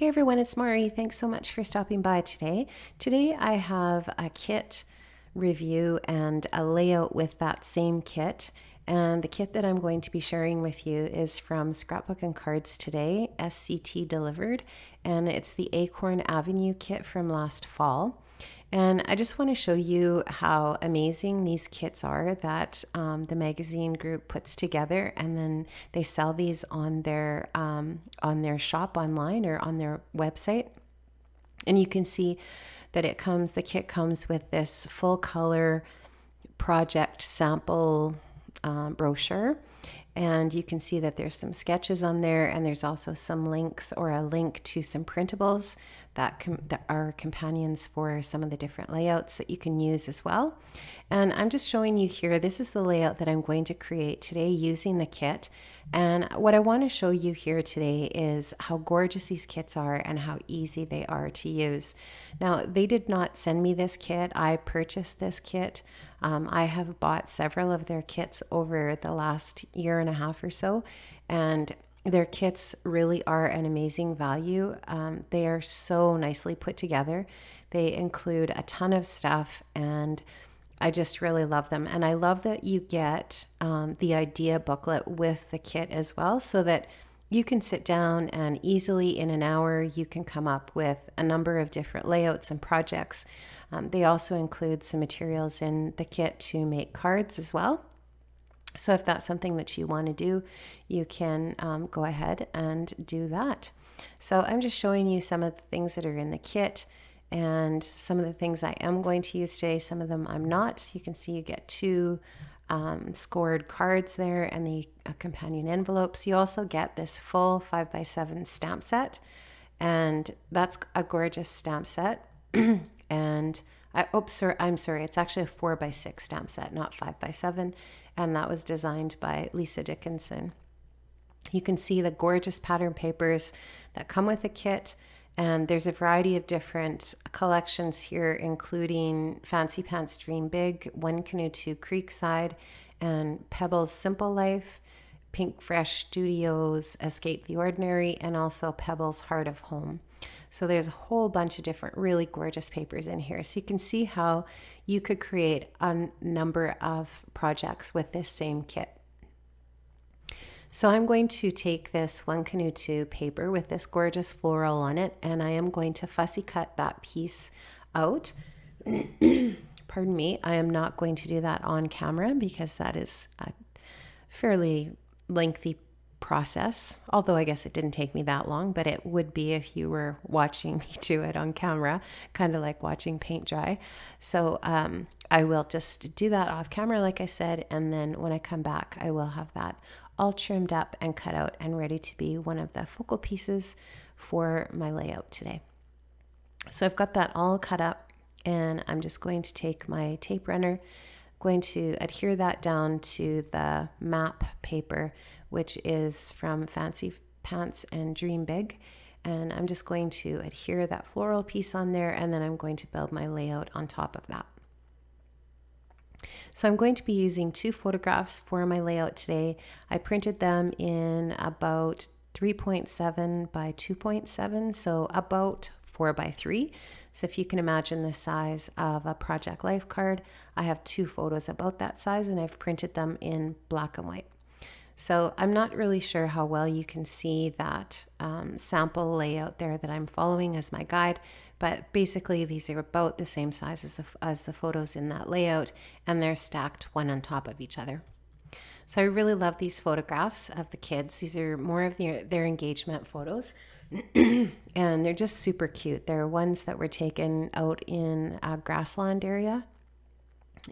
Hey everyone, it's Mari. Thanks so much for stopping by today. Today I have a kit review and a layout with that same kit. And the kit that I'm going to be sharing with you is from Scrapbook and Cards Today, SCT delivered. And it's the Acorn Avenue kit from last fall. And I just want to show you how amazing these kits are that the magazine group puts together, and then they sell these on their shop online or on their website. And you can see that the kit comes with this full color project sample brochure. And you can see that there's some sketches on there, and there's also some links or a link to some printables that are companions for some of the different layouts that you can use as well. And I'm just showing you here, this is the layout that I'm going to create today using the kit. And what I want to show you here today is how gorgeous these kits are and how easy they are to use. Now, they did not send me this kit. I purchased this kit. I have bought several of their kits over the last year and a half or so, and their kits really are an amazing value. They are so nicely put together. They include a ton of stuff, and I just really love them. And I love that you get the idea booklet with the kit as well, so that you can sit down and easily in an hour you can come up with a number of different layouts and projects. They also include some materials in the kit to make cards as well. So if that's something that you want to do, you can go ahead and do that. So I'm just showing you some of the things that are in the kit and some of the things I am going to use today. Some of them I'm not. You can see you get two scored cards there and the companion envelopes. You also get this full 5x7 stamp set, and that's a gorgeous stamp set. And I'm sorry, it's actually a 4x6 stamp set, not 5x7, and that was designed by Lisa Dickinson. You can see the gorgeous pattern papers that come with the kit, and there's a variety of different collections here, including Fancy Pants Dream Big, One Canoe 2 Creekside, and Pebbles Simple Life, Pink Fresh Studios Escape the Ordinary, and also Pebbles Heart of Home. So there's a whole bunch of different really gorgeous papers in here. So you can see how you could create a number of projects with this same kit. So I'm going to take this One Canoe 2 paper with this gorgeous floral on it, and I am going to fussy cut that piece out. Pardon me, I am not going to do that on camera because that is a fairly lengthy process, although I guess it didn't take me that long, but it would be if you were watching me do it on camera, kind of like watching paint dry. So I will just do that off camera, like I said, and then when I come back, I will have that all trimmed up and cut out and ready to be one of the focal pieces for my layout today. So I've got that all cut up, and I'm just going to take my tape runner, going to adhere that down to the map paper, which is from Fancy Pants and Dream Big. And I'm just going to adhere that floral piece on there, and then I'm going to build my layout on top of that. So I'm going to be using two photographs for my layout today. I printed them in about 3.7 by 2.7, so about 4x3. So if you can imagine the size of a Project Life card, I have two photos about that size, and I've printed them in black and white. So I'm not really sure how well you can see that sample layout there that I'm following as my guide, but basically these are about the same size as the photos in that layout, and they're stacked one on top of each other. So I really love these photographs of the kids. These are more of their engagement photos. And they're just super cute. They're ones that were taken out in a grassland area.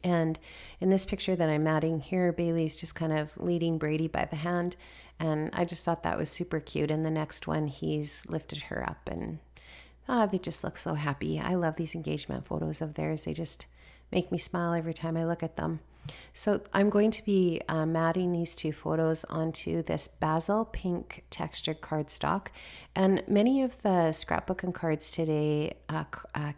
And in this picture that I'm adding here, Bailey's just kind of leading Brady by the hand, and I just thought that was super cute. And the next one, he's lifted her up, and they just look so happy. I love these engagement photos of theirs. They just make me smile every time I look at them. So I'm going to be matting these two photos onto this basil pink textured cardstock, and many of the Scrapbook and Cards Today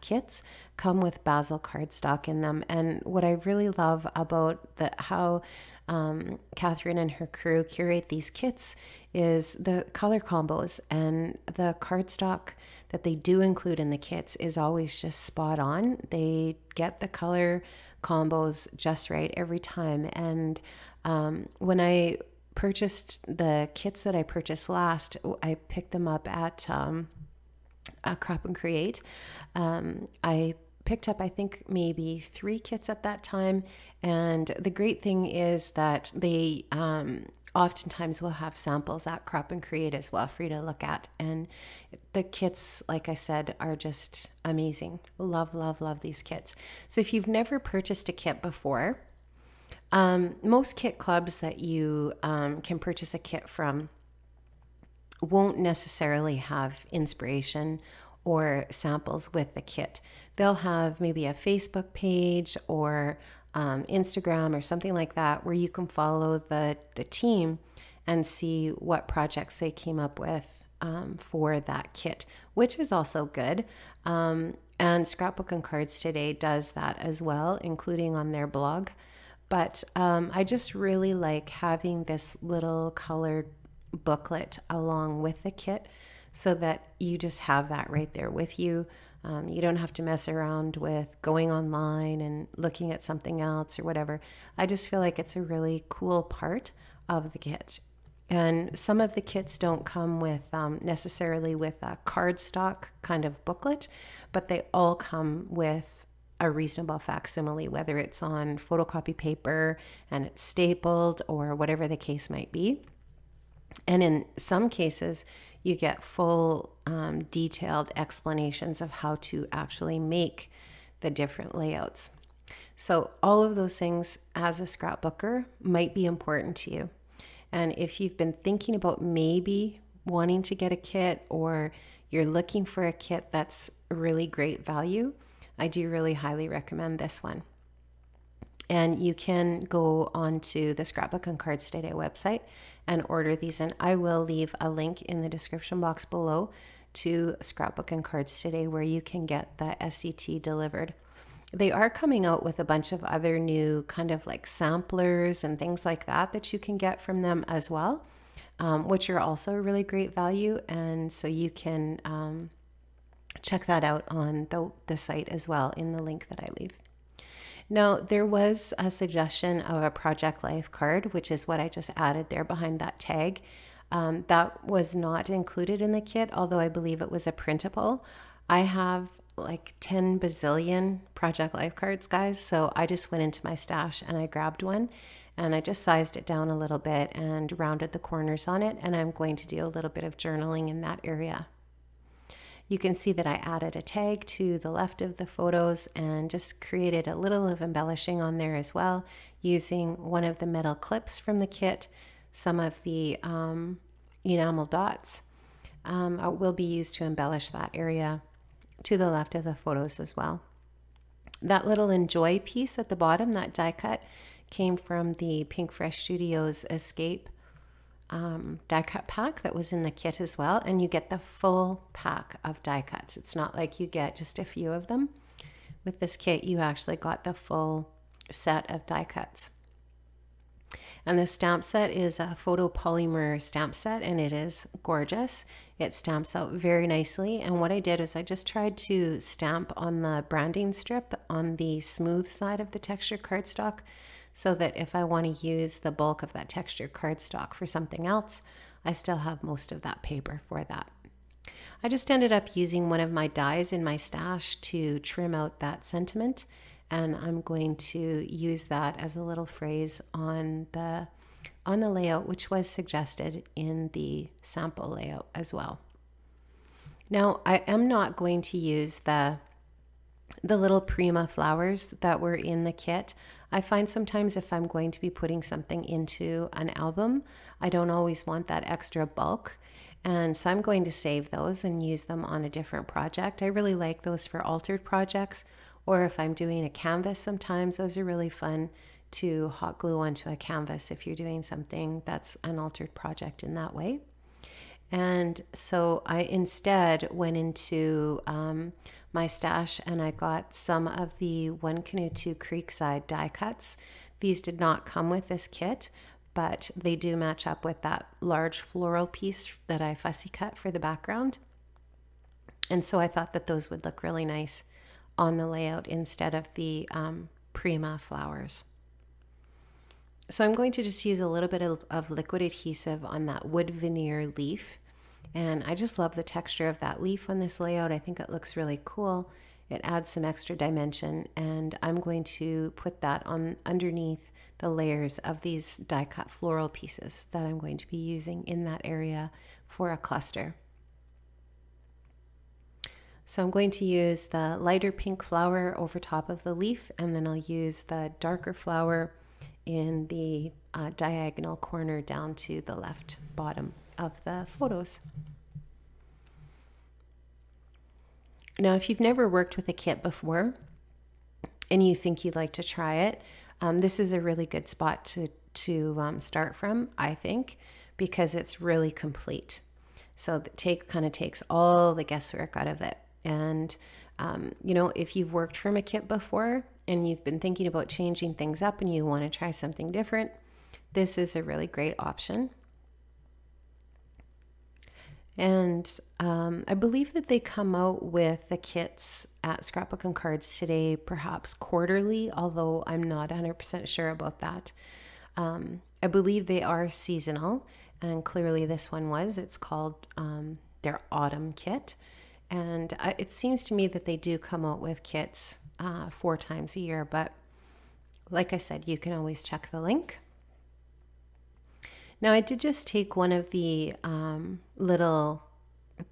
kits come with basil cardstock in them. And what I really love about how Catherine and her crew curate these kits is the color combos, and the cardstock that they do include in the kits is always just spot on. They get the color combos just right every time. And when I purchased the kits that I purchased last, I picked them up at Crop and Create. I picked up, I think, maybe 3 kits at that time. And the great thing is that they oftentimes will have samples at Crop and Create as well for you to look at. And the kits, like I said, are just amazing. Love, love, love these kits. So if you've never purchased a kit before, most kit clubs that you can purchase a kit from won't necessarily have inspiration or samples with the kit. They'll have maybe a Facebook page or Instagram or something like that where you can follow the team and see what projects they came up with for that kit, which is also good. And Scrapbook and Cards Today does that as well, including on their blog. But I just really like having this little colored booklet along with the kit so that you just have that right there with you. You don't have to mess around with going online and looking at something else or whatever. I just feel like it's a really cool part of the kit. And some of the kits don't come with necessarily with a cardstock kind of booklet, but they all come with a reasonable facsimile, whether it's on photocopy paper and it's stapled or whatever the case might be. And in some cases, you get full detailed explanations of how to actually make the different layouts. So all of those things as a scrapbooker might be important to you. And if you've been thinking about maybe wanting to get a kit, or you're looking for a kit that's really great value, I do really highly recommend this one. And you can go onto the Scrapbook and Cards Today website and order these. And I will leave a link in the description box below to Scrapbook and Cards Today where you can get the SCT delivered. They are coming out with a bunch of other new kind of like samplers and things like that that you can get from them as well, which are also really great value. And so you can check that out on the site as well in the link that I leave. Now, there was a suggestion of a Project Life card, which is what I just added there behind that tag. That was not included in the kit, although I believe it was a printable. I have like 10 bazillion Project Life cards, guys, so I just went into my stash and I grabbed one and I just sized it down a little bit and rounded the corners on it, and I'm going to do a little bit of journaling in that area. You can see that I added a tag to the left of the photos and just created a little of embellishing on there as well, using one of the metal clips from the kit. Some of the enamel dots will be used to embellish that area to the left of the photos as well. That little Enjoy piece at the bottom, that die cut, came from the Pink Fresh Studios Escape die cut pack that was in the kit as well, and you get the full pack of die cuts. It's not like you get just a few of them. With this kit, you actually got the full set of die cuts. And the stamp set is a photopolymer stamp set, and it is gorgeous. It stamps out very nicely. And what I did is I just tried to stamp on the branding strip on the smooth side of the textured cardstock, so that if I want to use the bulk of that textured cardstock for something else, I still have most of that paper for that. I just ended up using one of my dies in my stash to trim out that sentiment, and I'm going to use that as a little phrase on the layout, which was suggested in the sample layout as well. Now, I am not going to use the little Prima flowers that were in the kit. I find sometimes if I'm going to be putting something into an album, I don't always want that extra bulk. And so I'm going to save those and use them on a different project. I really like those for altered projects, or if I'm doing a canvas, sometimes those are really fun to hot glue onto a canvas if you're doing something that's an altered project in that way. And so I instead went into my stash and I got some of the One Canoe 2 Creekside die cuts. These did not come with this kit, but they do match up with that large floral piece that I fussy cut for the background. And so I thought that those would look really nice on the layout instead of the Prima flowers. So I'm going to just use a little bit of liquid adhesive on that wood veneer leaf. And I just love the texture of that leaf on this layout. I think it looks really cool. It adds some extra dimension, and I'm going to put that on underneath the layers of these die cut floral pieces that I'm going to be using in that area for a cluster. So I'm going to use the lighter pink flower over top of the leaf, and then I'll use the darker flower in the diagonal corner down to the left bottom of the photos. Now, if you've never worked with a kit before and you think you'd like to try it, this is a really good spot to start from, I think, because it's really complete. So it kind of takes all the guesswork out of it. And, you know, if you've worked from a kit before and you've been thinking about changing things up and you want to try something different, this is a really great option. And I believe that they come out with the kits at Scrapbook and Cards Today, perhaps quarterly, although I'm not 100% sure about that. I believe they are seasonal, and clearly this one was. It's called their autumn kit. And it seems to me that they do come out with kits 4 times a year, but like I said, you can always check the link. Now, I did just take one of the little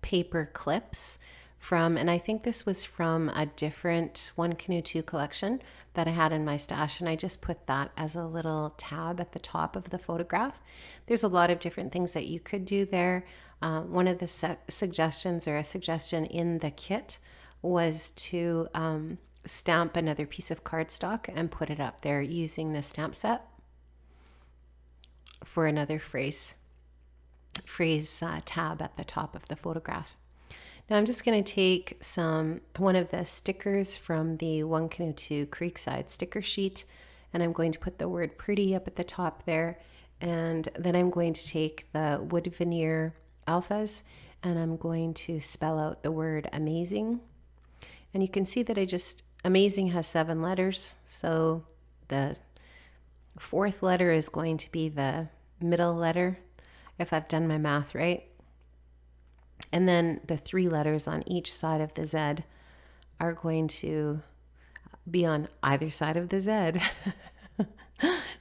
paper clips from, and I think this was from a different One Canoe 2 collection that I had in my stash, and I just put that as a little tab at the top of the photograph. There's a lot of different things that you could do there. One of the suggestions, or a suggestion in the kit, was to stamp another piece of cardstock and put it up there using the stamp set for another phrase tab at the top of the photograph. Now I'm just going to take one of the stickers from the One Canoe 2 Creekside sticker sheet, and I'm going to put the word pretty up at the top there, and then I'm going to take the wood veneer alphas and I'm going to spell out the word amazing. And you can see that amazing has 7 letters, so the 4th letter is going to be the middle letter, if I've done my math right. And then the 3 letters on each side of the Z are going to be on either side of the Z.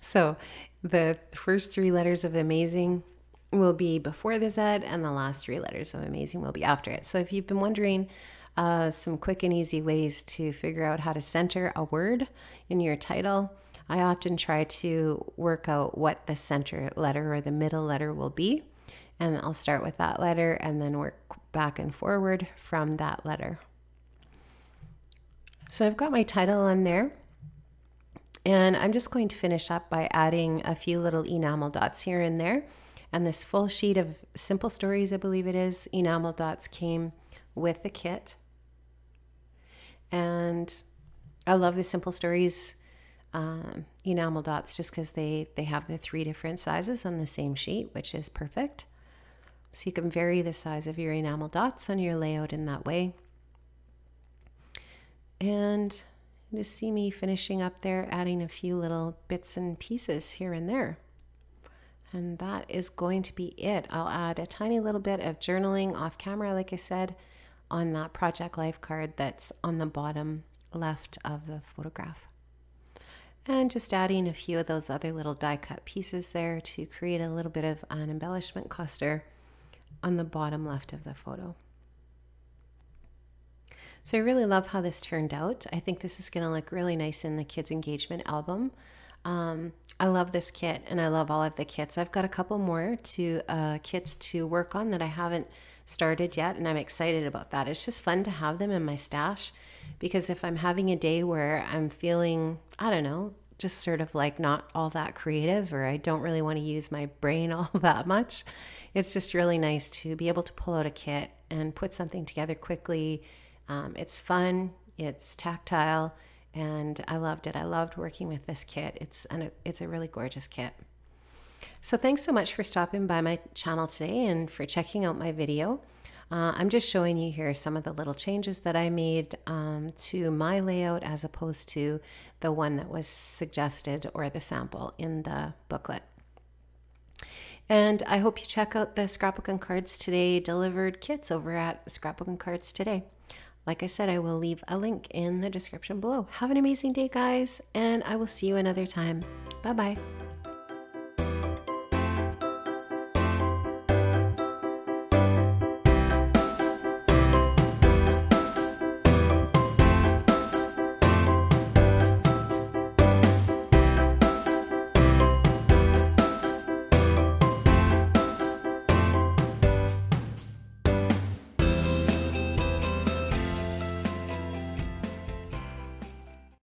So the first 3 letters of amazing will be before the Z, and the last 3 letters of amazing will be after it. So if you've been wondering some quick and easy ways to figure out how to center a word in your title, I often try to work out what the center letter or the middle letter will be, and I'll start with that letter and then work back and forward from that letter. So I've got my title on there, and I'm just going to finish up by adding a few little enamel dots here and there. And this full sheet of Simple Stories, I believe it is, enamel dots came with the kit. And I love the Simple Stories enamel dots just because they have the 3 different sizes on the same sheet, which is perfect. So you can vary the size of your enamel dots on your layout in that way. And you just see me finishing up there, adding a few little bits and pieces here and there. And that is going to be it. I'll add a tiny little bit of journaling off camera, like I said, on that Project Life card that's on the bottom left of the photograph. And just adding a few of those other little die cut pieces there to create a little bit of an embellishment cluster on the bottom left of the photo. So I really love how this turned out. I think this is going to look really nice in the kids' engagement album. I love this kit, and I love all of the kits. I've got a couple more kits to work on that I haven't started yet, and I'm excited about that. It's just fun to have them in my stash, because if I'm having a day where I'm feeling, I don't know, just sort of like not all that creative, or I don't really want to use my brain all that much, it's just really nice to be able to pull out a kit and put something together quickly. It's fun, it's tactile, and I loved it. I loved working with this kit. It's a really gorgeous kit. So thanks so much for stopping by my channel today and for checking out my video. I'm just showing you here some of the little changes that I made to my layout as opposed to the one that was suggested or the sample in the booklet. And I hope you check out the Scrapbook and Cards Today delivered kits over at Scrapbook and Cards Today. Like I said, I will leave a link in the description below. Have an amazing day, guys, and I will see you another time. Bye-bye.